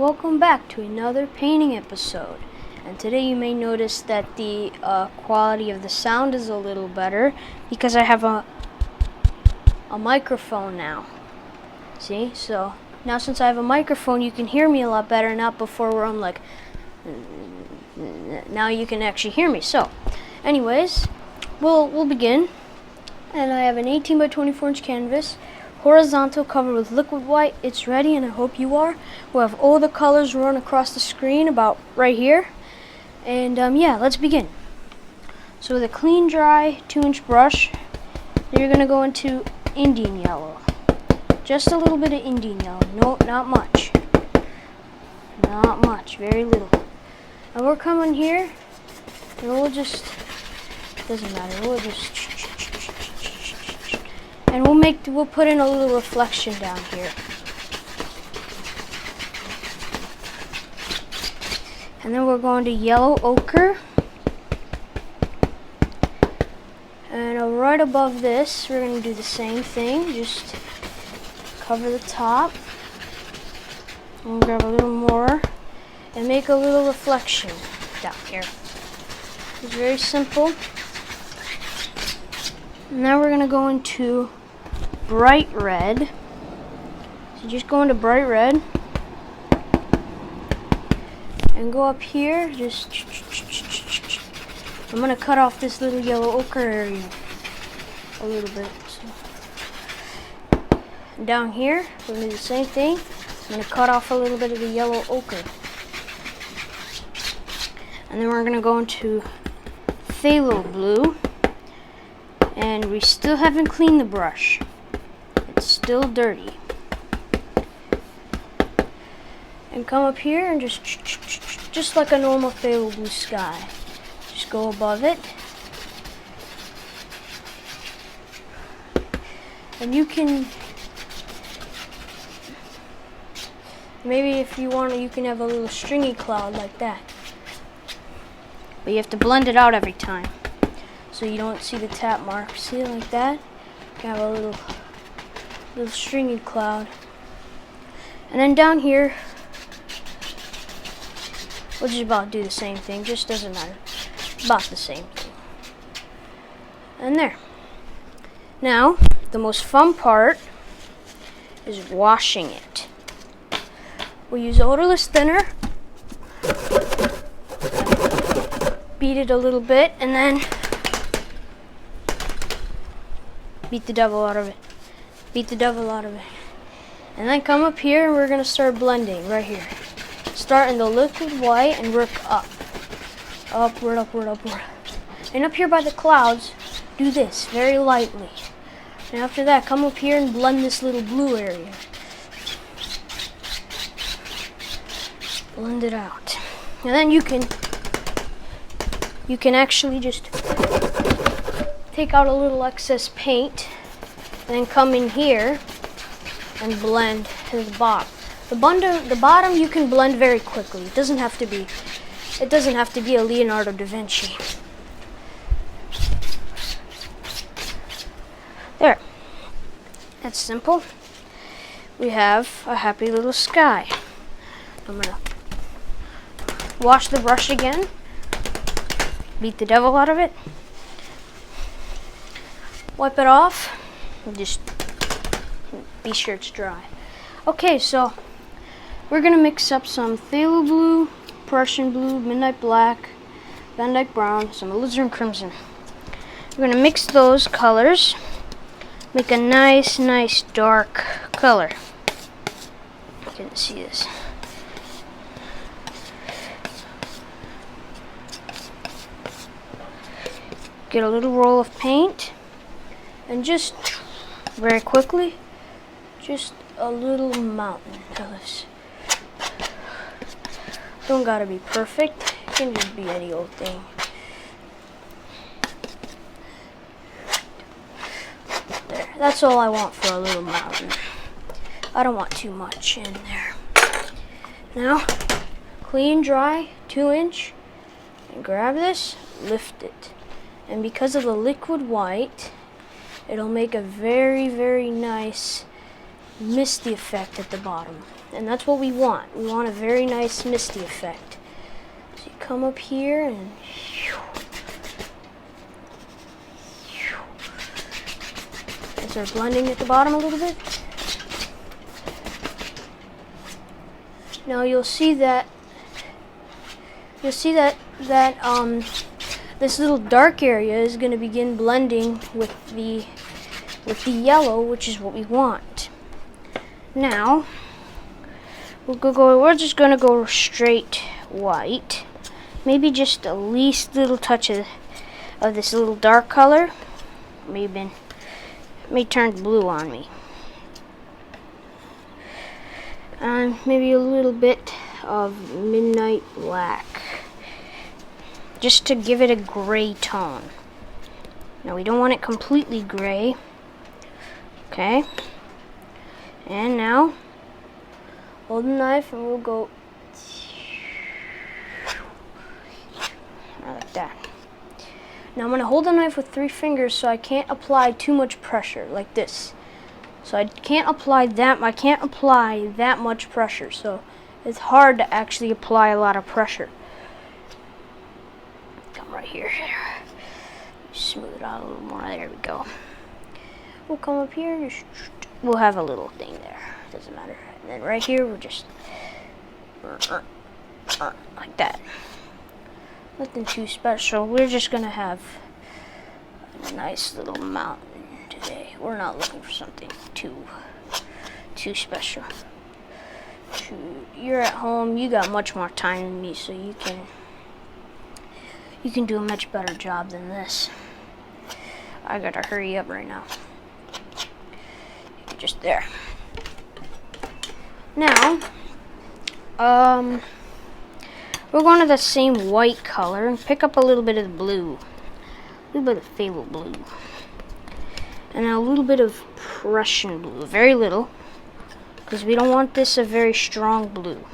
welcome back to another painting episode. And today you may notice that the quality of the sound is a little better because I have a microphone now. See? So now since I have a microphone, you can hear me a lot better, not before where I'm like, now you can actually hear me. So anyways, we'll begin. And I have an 18 by 24 inch canvas, horizontal, covered with liquid white. It's ready, and I hope you are. We'll have all the colors run across the screen about right here. And yeah, let's begin. So with a clean, dry 2-inch brush, you're gonna go into Indian yellow. Just a little bit of Indian yellow. No, not much. Not much, very little. And we're coming here, and we'll just, doesn't matter, we'll just, and we'll put in a little reflection down here. And then we're going to yellow ochre. And right above this, we're going to do the same thing. Just cover the top. And we'll grab a little more and make a little reflection down here. It's very simple. And now we're going to go into bright red. So just go into bright red. And go up here, just, I'm going to cut off this little yellow ochre area a little bit. So. And down here, we're going to do the same thing. I'm going to cut off a little bit of the yellow ochre. And then we're going to go into phthalo blue. And we still haven't cleaned the brush. It's still dirty. And come up here and just like a normal phthalo blue sky. Just go above it. And you can, maybe if you want to, you can have a little stringy cloud like that. But you have to blend it out every time, so you don't see the tap mark. See it like that? You can have a little stringy cloud. And then down here, we'll just about do the same thing, just doesn't matter. About the same thing. And there. Now, the most fun part is washing it. We'll use odorless thinner. Beat it a little bit, and then beat the devil out of it. Beat the devil out of it. And then come up here, and we're going to start blending right here. Start in the liquid white and work up. Upward, upward, upward. And up here by the clouds, do this very lightly. And after that, come up here and blend this little blue area. Blend it out. And then you can actually just take out a little excess paint and then come in here and blend to the bottom. The bottom you can blend very quickly. It doesn't have to be a Leonardo da Vinci. There. That's simple. We have a happy little sky. I'm gonna wash the brush again. Beat the devil out of it. Wipe it off. And just be sure it's dry. Okay, so we're going to mix up some phthalo blue, Prussian blue, midnight black, Van Dyke brown, some alizarin crimson. We're going to mix those colors, make a nice dark color. You can see this. Get a little roll of paint and just very quickly, just a little mountain of this. Don't gotta be perfect, it can just be any old thing. There, that's all I want for a little mountain. I don't want too much in there. Now, clean, dry, 2-inch, and grab this, lift it. And because of the liquid white, it'll make a very nice misty effect at the bottom. And that's what we want. We want a very nice misty effect. So you come up here and start blending at the bottom a little bit. Now you'll see that this little dark area is going to begin blending with the yellow, which is what we want. Now we're just going to go straight white. Maybe just the least little touch of this little dark color. May turn blue on me. And maybe a little bit of midnight black, just to give it a gray tone. Now we don't want it completely gray. Okay. And now hold the knife and we'll go like that. Now I'm going to hold the knife with 3 fingers so I can't apply too much pressure, like this. So I can't apply that much pressure. So it's hard to actually apply a lot of pressure. Come right here. Smooth it out a little more. There we go. We'll come up here. We'll have a little thing there. Doesn't matter. And then right here, we'll just like that. Nothing too special. We're just gonna have a nice little mountain today. We're not looking for something too special. You're at home. You got much more time than me, so you can do a much better job than this. I gotta hurry up right now. Just there. Now, we're going to the same white color and pick up a little bit of the blue. A little bit of phthalo blue. And a little bit of Prussian blue. Very little. Because we don't want this a very strong blue.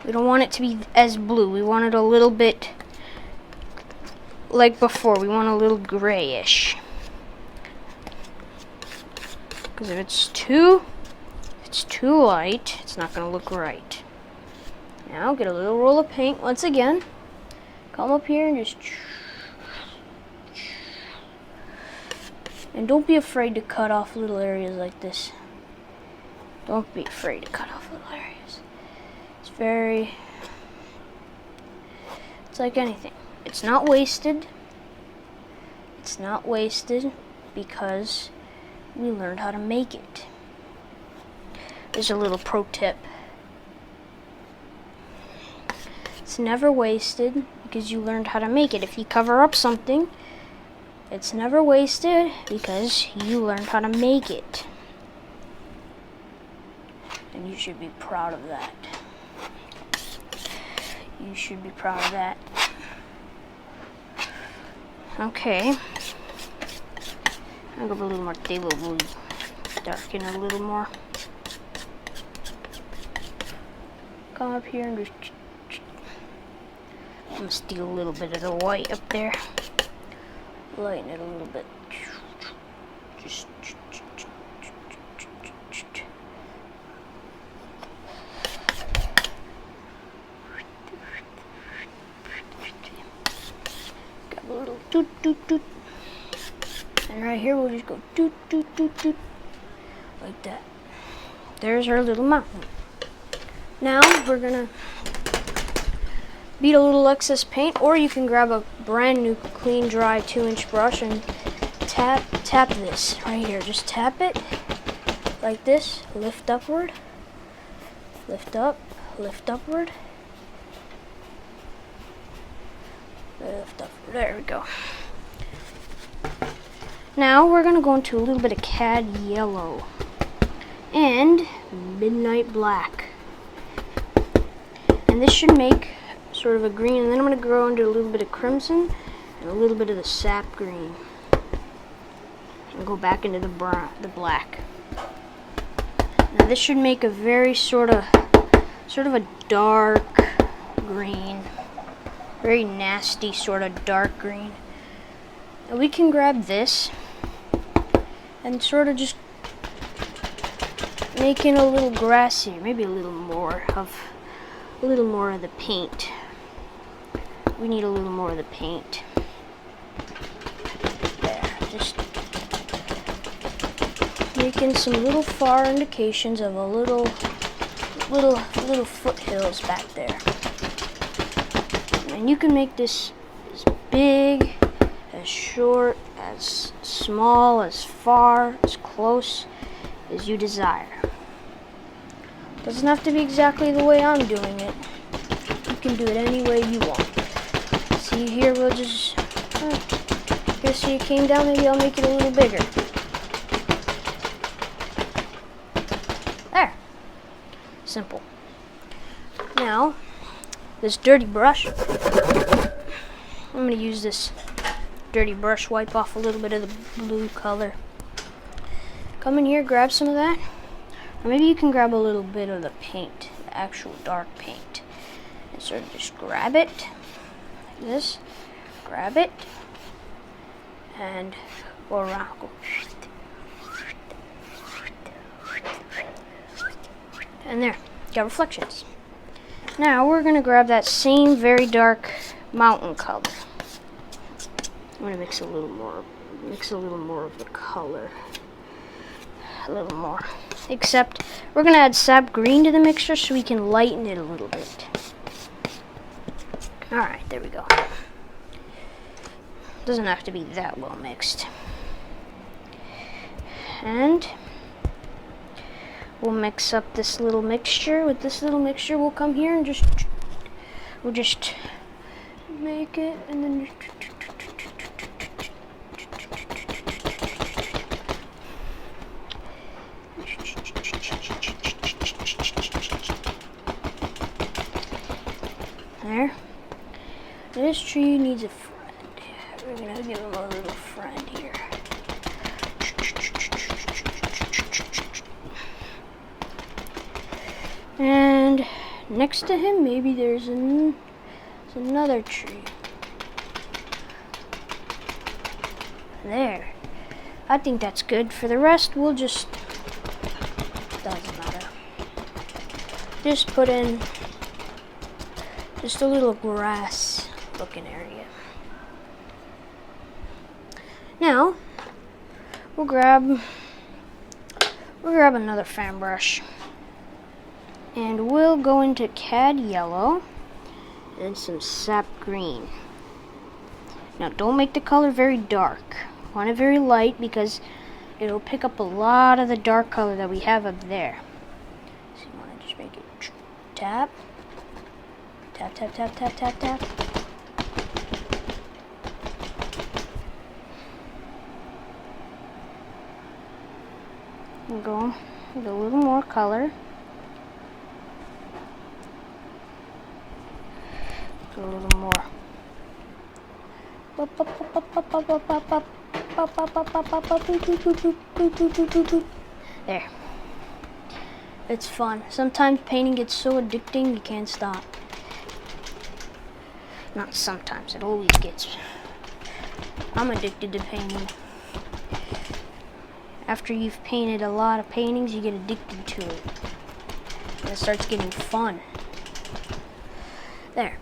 We don't want it to be as blue. We want it a little bit like before. We want a little grayish. Because if it's too light, it's not going to look right. Now get a little roll of paint once again. Come up here and just... And don't be afraid to cut off little areas like this. Don't be afraid to cut off little areas. It's like anything. It's not wasted. It's not wasted because we learned how to make it. There's a little pro tip. It's never wasted because you learned how to make it. If you cover up something, it's never wasted because you learned how to make it. And you should be proud of that. You should be proud of that. Okay. I'll go a little more phthalo blue. Darken it a little more. Come up here and just... I'm going to steal a little bit of the white up there. Lighten it a little bit. Just... Got a little doot doot doot. And right here we'll just go doot doot doot doot. Like that. There's our little mountain. Now we're gonna beat a little excess paint, or you can grab a brand new clean dry 2-inch brush and tap this right here. Just tap it like this. Lift upward. Lift up. Lift upward. Lift upward. There we go. Now we're gonna go into a little bit of cad yellow and midnight black. And this should make sort of a green, and then I'm going to go into a little bit of crimson and a little bit of the sap green. And go back into the black. Now this should make a very sort of a dark green. Very nasty sort of dark green. And we can grab this and sort of just making a little grass here, maybe a little more of the paint. We need a little more of the paint. There, just making some little far indications of a little foothills back there. And you can make this as big, as short, as small, as far, as close as you desire. Doesn't have to be exactly the way I'm doing it. You can do it any way you want. See here, we'll just, here, see it came down, maybe I'll make it a little bigger. There. Simple. Now, this dirty brush, I'm going to use this dirty brush, wipe off a little bit of the blue color. Come in here, grab some of that. Or maybe you can grab a little bit of the paint, the actual dark paint. And sort of just grab it, like this. Grab it, and go around. Go. And there, got reflections. Now we're going to grab that same very dark mountain color. I'm going to mix a little more of the color. A little more. Except we're going to add sap green to the mixture so we can lighten it a little bit. Alright, there we go. Doesn't have to be that well mixed. And we'll mix up this little mixture. With this little mixture, we'll come here and we'll just make it, and then there. This tree needs a friend. We're gonna give him a little friend here. And next to him, maybe there's another tree. There. I think that's good. For the rest, we'll just, doesn't matter. Just put in just a little grass looking area. Now, we'll grab another fan brush. And we'll go into Cad Yellow and some Sap Green. Now don't make the color very dark. Want it very light because it'll pick up a lot of the dark color that we have up there. So you want to just make it tap, tap, tap, tap, tap, tap, tap. And go with a little more color. A little more. There. It's fun. Sometimes painting gets so addicting you can't stop. Not sometimes, it always gets. I'm addicted to painting. After you've painted a lot of paintings, you get addicted to it. And it starts getting fun. There.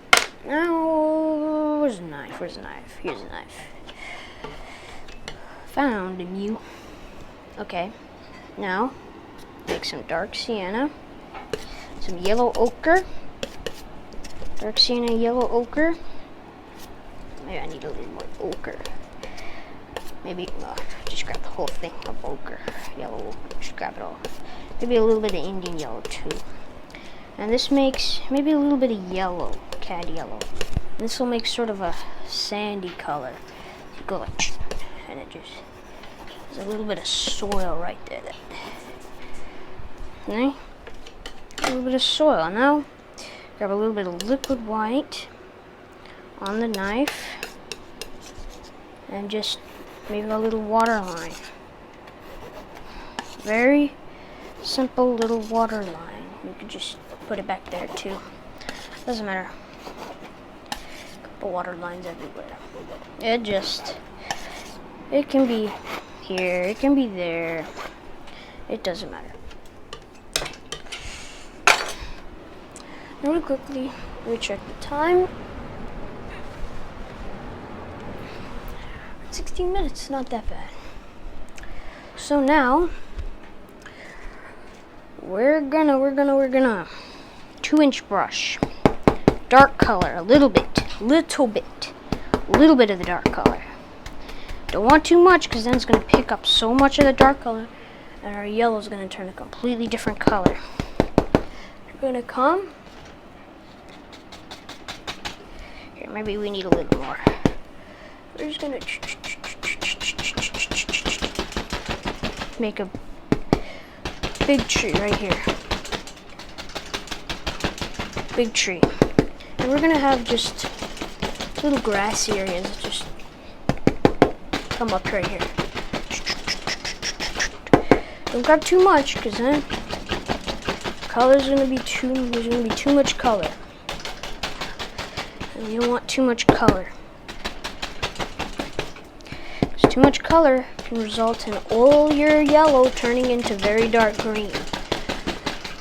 Now, where's the knife? Where's the knife? Here's the knife. Found you. Okay. Now, make some dark sienna, some yellow ochre, dark sienna, yellow ochre. Maybe I need a little more ochre. Maybe just grab the whole thing of ochre, yellow ochre. Just grab it all. Maybe a little bit of Indian yellow too. And this makes maybe a little bit of yellow, Cad Yellow. And this will make sort of a sandy color. You go like, and it just, there's a little bit of soil right there. Okay? A little bit of soil. Now, grab a little bit of liquid white on the knife, and just maybe a little water line. Very simple little water line. You could just put it back there too. Doesn't matter. Couple water lines everywhere. It can be here, it can be there. It doesn't matter. Really quickly, let me check the time. 16 minutes, not that bad. So now, we're gonna 2-inch brush. Dark color, a little bit of the dark color. Don't want too much, because then it's gonna pick up so much of the dark color, and our yellow is gonna turn a completely different color. We're gonna come. Here, maybe we need a little more. We're just gonna make a big tree right here. Big tree. And we're gonna have just little grassy areas just come up right here. Don't grab too much, because then there's gonna be too much color. And you don't want too much color. Because too much color can result in all your yellow turning into very dark green.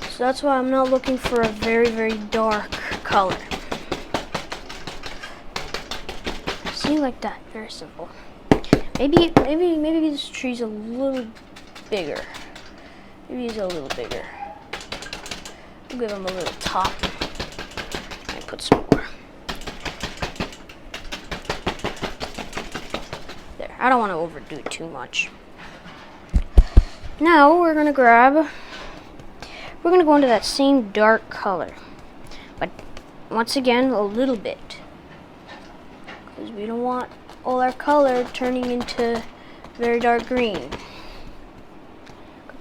So that's why I'm not looking for a very, very dark color. See, like that, very simple. Maybe this tree's a little bigger. Maybe he's a little bigger. We'll give him a little top. And put some more. There, I don't want to overdo it too much. Now we're gonna go into that same dark color. But once again, a little bit. Because we don't want all our color turning into very dark green.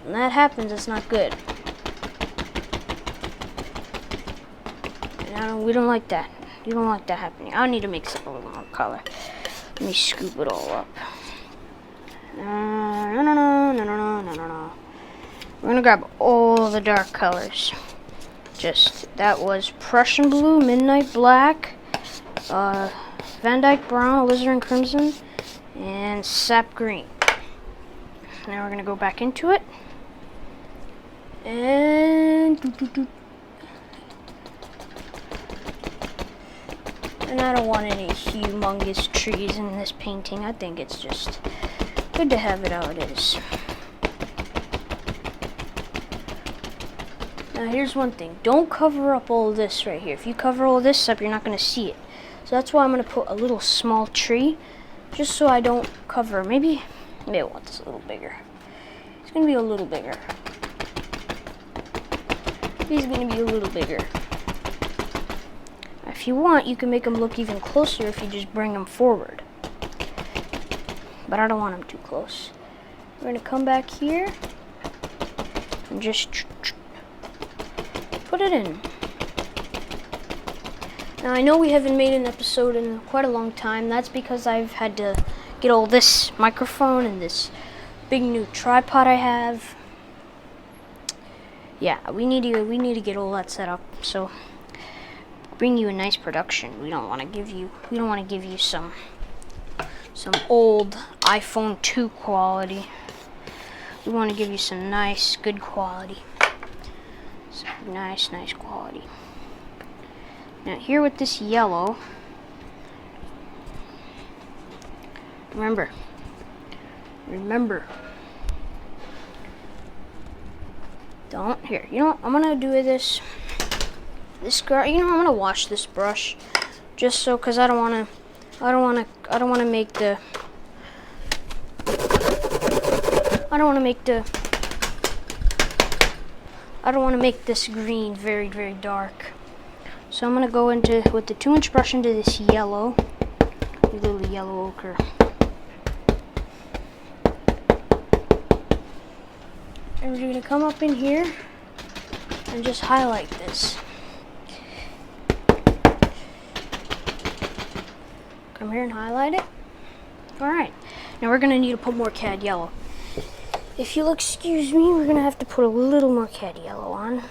When that happens, it's not good. And we don't like that. You don't like that happening. I need to mix up a little more color. Let me scoop it all up. No. We're gonna grab all the dark colors. That was Prussian blue, midnight black, Van Dyke brown, alizarin crimson, and sap green. Now we're gonna go back into it. And I don't want any humongous trees in this painting. I think it's just good to have it how it is. Now here's one thing. Don't cover up all this right here. If you cover all this up, you're not going to see it. So that's why I'm going to put a little small tree, just so I don't cover. Maybe I want this a little bigger. It's going to be a little bigger. He's going to be a little bigger. If you want, you can make them look even closer if you just bring them forward. But I don't want them too close. We're going to come back here and just put it in. Now I know we haven't made an episode in quite a long time. That's because I've had to get all this microphone and this big new tripod I have. Yeah, we need to get all that set up. So bring you a nice production. We don't want to give you some old iPhone 2 quality. We want to give you some nice, good quality. Some nice quality. Now here with this yellow, remember, don't, here, you know what, I'm gonna do this girl, you know, I'm gonna wash this brush, just so, cause I don't wanna make this green very, very dark. So I'm gonna go with the 2-inch brush into this yellow, a little yellow ochre. And we're gonna come up in here and just highlight this. Come here and highlight it. Alright, now we're gonna need to put more cad yellow. If you'll excuse me, we're gonna have to put a little more cad yellow on,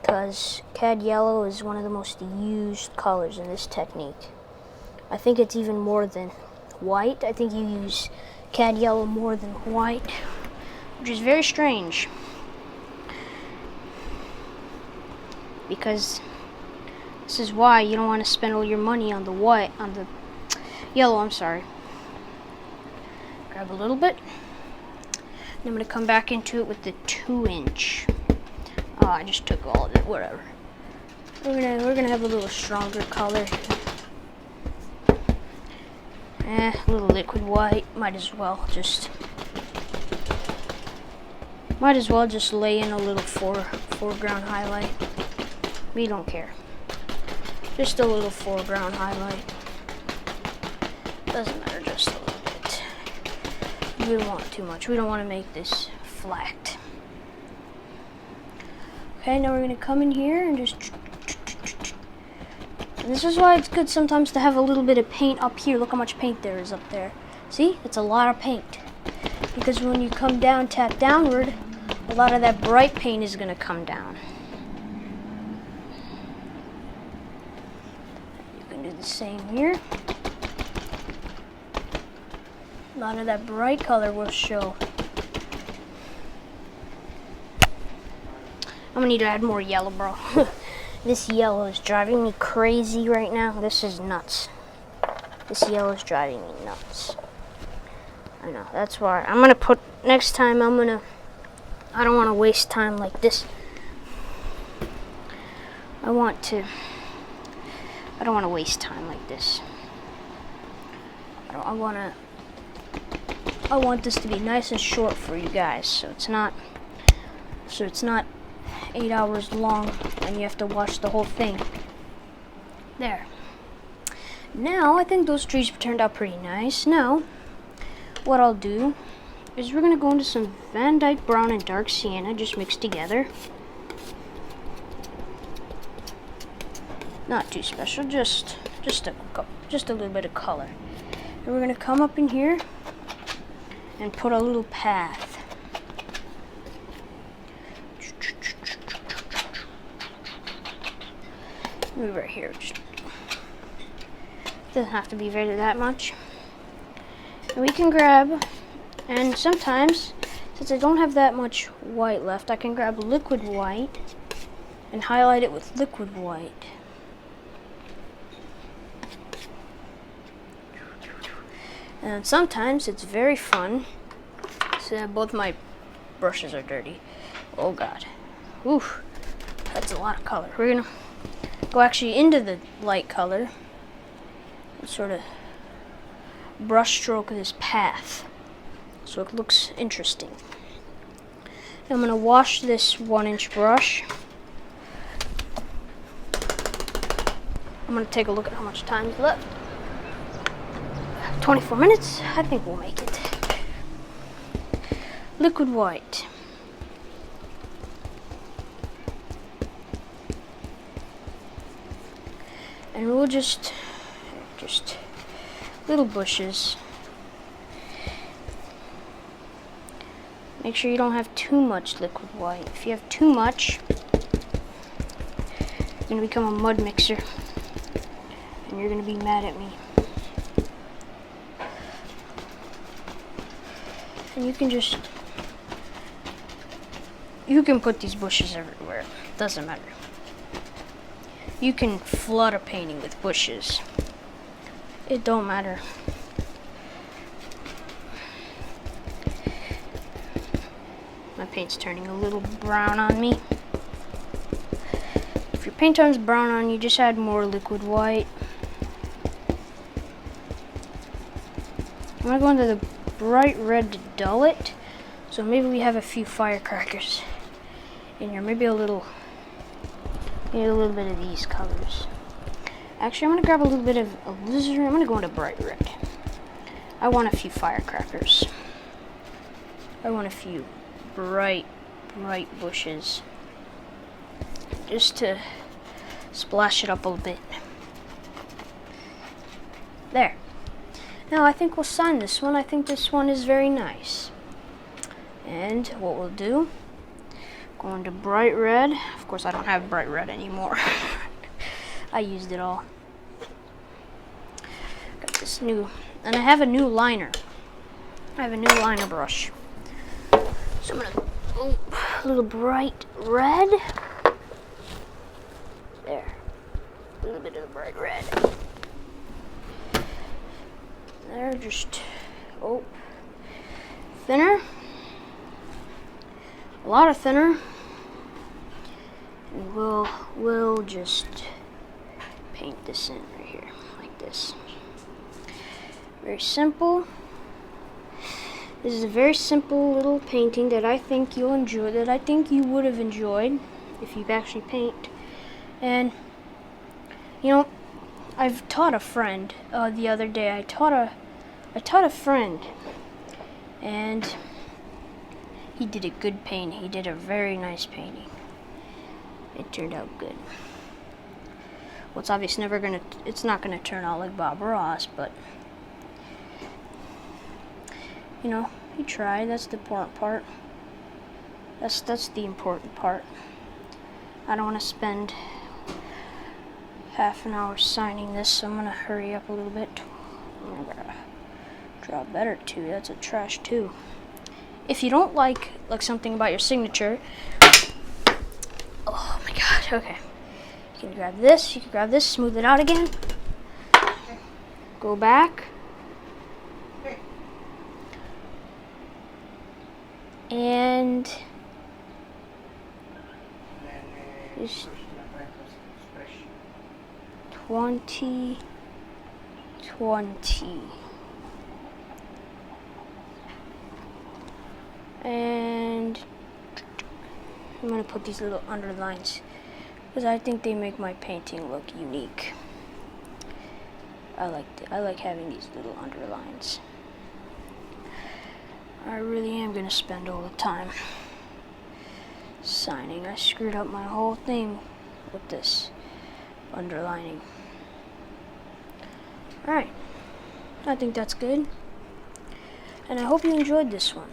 because cad yellow is one of the most used colors in this technique. I think it's even more than white. I think you use cad yellow more than white, which is very strange because this is why you don't want to spend all your money on the yellow. I'm sorry. Grab a little bit. And I'm going to come back into it with the 2-inch. Oh, I just took all of it. Whatever. We're gonna have a little stronger color. A little liquid white. Might as well just lay in a little foreground highlight. We don't care. Just a little foreground highlight. Doesn't matter, just a little bit. We don't want too much. We don't want to make this flat. Okay, now we're gonna come in here and just. And this is why it's good sometimes to have a little bit of paint up here. Look how much paint there is up there. See? It's a lot of paint. Because when you come down, tap downward, a lot of that bright paint is going to come down. You can do the same here. A lot of that bright color will show. I'm going to need to add more yellow, bro. This yellow is driving me crazy right now. This is nuts. This yellow is driving me nuts. I know, that's why I'm gonna put, next time I don't want to waste time like this. I don't want to waste time like this. I want this to be nice and short for you guys, so it's not 8 hours long and you have to watch the whole thing. There. Now, I think those trees turned out pretty nice. Now, what I'll do is we're going to go into some Van Dyke Brown and Dark Sienna just mixed together. Not too special, just a little bit of color. And we're going to come up in here and put a little path. Move right here. Doesn't have to be very that much. And we can grab, and sometimes, since I don't have that much white left, I can grab liquid white and highlight it with liquid white. And sometimes it's very fun. So both my brushes are dirty. Oh God. Oof. That's a lot of color. We're gonna go actually into the light color and sort of brush stroke this path so it looks interesting. I'm going to wash this 1-inch brush. I'm going to take a look at how much time is left. 24 minutes. I think we'll make it. Liquid white. And we'll just little bushes. Make sure you don't have too much liquid white. If you have too much, you're gonna become a mud mixer, and you're gonna be mad at me. And you can put these bushes everywhere. Doesn't matter. You can flood a painting with bushes. It don't matter. My paint's turning a little brown on me. If your paint turns brown on you, just add more liquid white. I'm gonna go into the bright red to dull it. So maybe we have a few firecrackers in here. Maybe a little bit of these colors. Actually, I'm gonna grab a little bit of alizarin. I'm gonna go into bright red. I want a few firecrackers. I want a few bright bushes. Just to splash it up a little bit. There. Now I think we'll sign this one. I think this one is very nice. And what we'll do, go into bright red. Of course, I don't have bright red anymore. I used it all. Got this new, and I have a new liner. I have a new liner brush. So I'm gonna, a little bright red. There. A little bit of the bright red. There, just, thinner. A lot of thinner. And we'll just paint this in right here, like this. Very simple. This is a very simple little painting that I think you'll enjoy, that I think you would have enjoyed if you actually paint. And, you know, I've taught a friend the other day. I taught a friend, and he did a good painting. He did a very nice painting. It turned out good. Well, it's obviously it's not gonna turn out like Bob Ross, but you know, he tried. That's the important part. That's the important part. I don't want to spend half an hour signing this, so I'm gonna hurry up a little bit. I'm gonna draw better too. That's a trash too. If you don't like something about your signature, oh my god. Okay, you can grab this. You can grab this. Smooth it out again. Go back. And just 20. And I'm gonna put these little underlines because I think they make my painting look unique. I like having these little underlines. I really am gonna spend all the time signing. I screwed up my whole thing with this underlining. Alright, I think that's good. And I hope you enjoyed this one.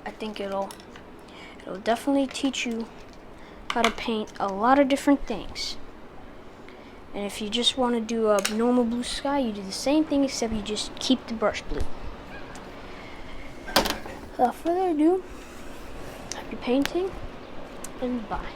I think it'll definitely teach you how to paint a lot of different things. And if you just want to do a normal blue sky, you do the same thing except you just keep the brush blue. Without further ado, happy painting, and bye.